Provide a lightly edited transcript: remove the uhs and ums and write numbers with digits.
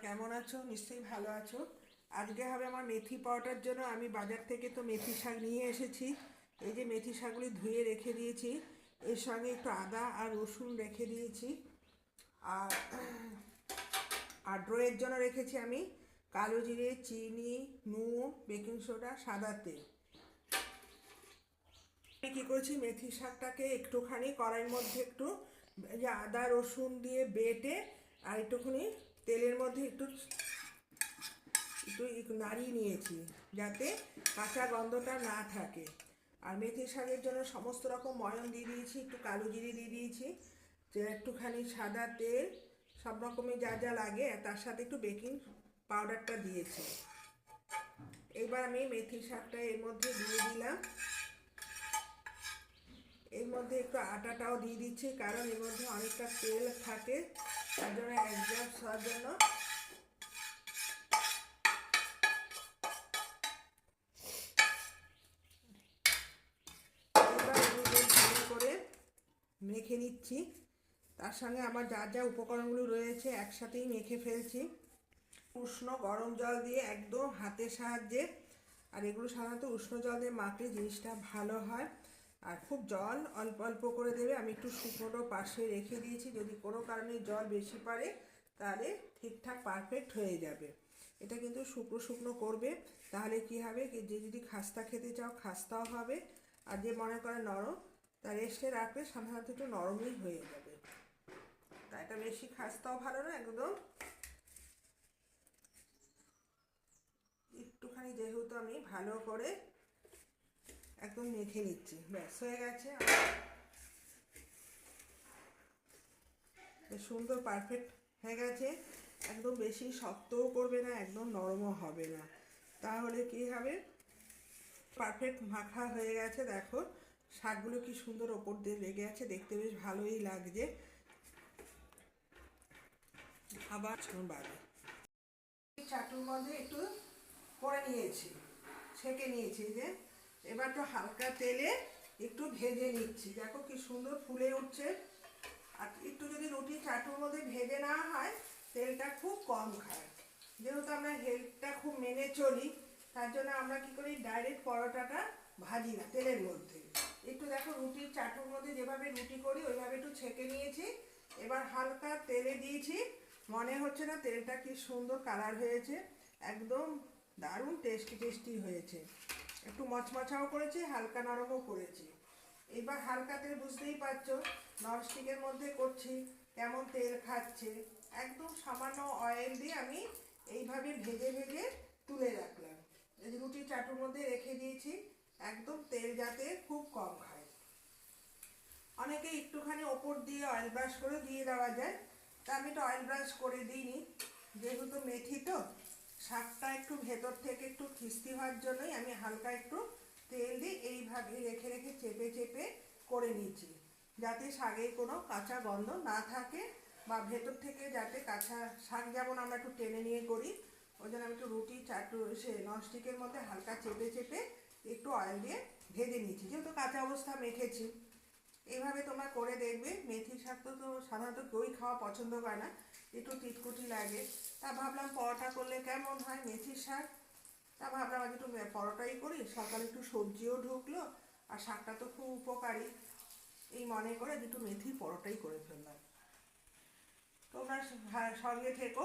কেমন আছো? নিশ্চয়ই ভালো আছো। আজকে হবে আমার মেথি পাউডার জন্য আমি বাজার থেকে তো মেথি শাক নিয়ে এসেছি। এই যে মেথি শাকগুলি ধুয়ে রেখে দিয়েছি, এর সঙ্গে একটু আদা আর রসুন রেখে দিয়েছি। আর আর ড্রোয়ের জন্য রেখেছি আমি কালো জিরে, চিনি, নুন, বেকিং সোডা, সাদা তেল। আমি কী করছি, মেথি শাকটাকে একটুখানি কড়াইয়ের মধ্যে একটু যে আদা রসুন দিয়ে বেটে আর একটুখানি তেলের মধ্যে একটু একটু নাড়িয়ে নিয়েছি যাতে কাঁচা গন্ধটা না থাকে। আর মেথি শাকের জন্য সমস্ত রকম ময়ন দিয়ে দিয়েছি, একটু কালো জিরে দিয়ে দিয়েছি, যে একটুখানি সাদা তেল, সব রকমের যা যা লাগে, তার সাথে একটু বেকিং পাউডারটা দিয়েছি। এবার আমি মেথি শাকটা এর মধ্যে দিয়ে দিলাম। এর মধ্যে একটু আটাটাও দিয়ে দিচ্ছি, কারণ এর মধ্যে অনেকটা তেল থাকে, তার জন্য অ্যাডজাস্ট হওয়ার জন্য। মেখে নিচ্ছি, তার সঙ্গে আমার যা যা উপকরণগুলো রয়েছে একসাথেই মেখে ফেলছি। উষ্ণ গরম জল দিয়ে একদম হাতের সাহায্যে, আর এগুলো সাধারণত উষ্ণ জল দিয়ে মাখলে জিনিসটা ভালো হয়। আর খুব জল অল্প অল্প করে দেবে। আমি একটু শুকনো পাশে রেখে দিয়েছি, যদি কোনো কারণে জল বেশি পারে তাহলে ঠিকঠাক পারফেক্ট হয়ে যাবে। এটা কিন্তু শুকনো শুকনো করবে, তাহলে কি হবে, যে যদি খাস্তা খেতে চাও খাস্তাও হবে, আর যে মনে করে নরম, তা রেস্টে রাখলে সাধারণত একটু নরমই হয়ে যাবে। তা এটা বেশি খাস্তাও ভালো না, একদম একটুখানি, যেহেতু আমি ভালো করে একদম মেখে নিচ্ছি, ব্যাস হয়ে গেছে। সুন্দর পারফেক্ট হয়ে গেছে। একদম বেশি শক্তও করবে না, একদম নরমও হবে না, তাহলে কি হবে, পারফেক্ট মাখা হয়ে গেছে। দেখো শাকগুলো কি সুন্দর ওপর দিয়ে লেগে আছে, দেখতে বেশ ভালোই লাগছে। আবার বাড়ি চাটুর মধ্যে একটু করে নিয়েছি, ছেঁকে নিয়েছি, যে এবার তো হালকা তেলে একটু ভেজে নিচ্ছি। দেখো কি সুন্দর ফুলে উঠছে। আর একটু যদি রুটি চাটুর মধ্যে ভেজে নেওয়া হয়, তেলটা খুব কম খায়। যেহেতু আমরা হেলথটা খুব মেনে চলি, তার জন্য আমরা কি করি, ডাইরেক্ট পরোটাটা ভাজি না তেলের মধ্যে। একটু দেখো রুটির চাটুর মধ্যে যেভাবে রুটি করি ওইভাবে একটু ছেঁকে নিয়েছি। এবার হালকা তেলে দিয়েছি, মনে হচ্ছে না তেলটা কি সুন্দর কালার হয়েছে, একদম দারুণ টেস্টি টেস্টি হয়েছে। একটু মচমচাও করেছি, হালকা নরমও করেছি। এবার হালকা তেল, বুঝতেই পারছো ননস্টিকের মধ্যে করছি কেমন তেল খাচ্ছে। একদম সামান্য অয়েল দিয়ে আমি এইভাবে ভেজে ভেজে তুলে রাখলাম। এই যে রুটি চাটুর মধ্যে রেখে দিয়েছি, একদম তেল যাতে খুব কম খায়। অনেকে একটুখানি ওপর দিয়ে অয়েল ব্রাশ করে দিয়ে দেওয়া যায়, তা আমি তো অয়েল ব্রাশ করে দিইনি, যেহেতু মেথি তো শাকটা একটু ভেতর থেকে একটু খিস্তি হওয়ার জন্যই আমি হালকা একটু তেল দিয়ে এইভাবে রেখে রেখে চেপে চেপে করে নিচ্ছি, যাতে শাকের কোনো কাঁচা গন্ধ না থাকে, বা ভেতর থেকে যাতে কাঁচা শাক যেমন আমরা একটু টেনে নিয়ে করি, ওই জন্য আমি একটু রুটি চাটু সে ননস্টিকের মধ্যে হালকা চেপে চেপে একটু অয়েল দিয়ে ভেজে নিচ্ছি, যেহেতু কাঁচা অবস্থা মেখেছি। এইভাবে তোমরা করে দেখবে। মেথি শাক তো সাধারণত কেউই খাওয়া পছন্দ করে না, একটু তিতকুটি লাগে। তা ভাবলাম পরোটা করলে কেমন হয় মেথির শাক, তা ভাবলাম আজ একটু পরোটাই করি, সকালে একটু সবজিও ঢুকলো, আর শাকটা তো খুব উপকারী, এই মনে করে একটু মেথির পরোটাই করে ফেললাম। তোমরা সঙ্গে থেকো।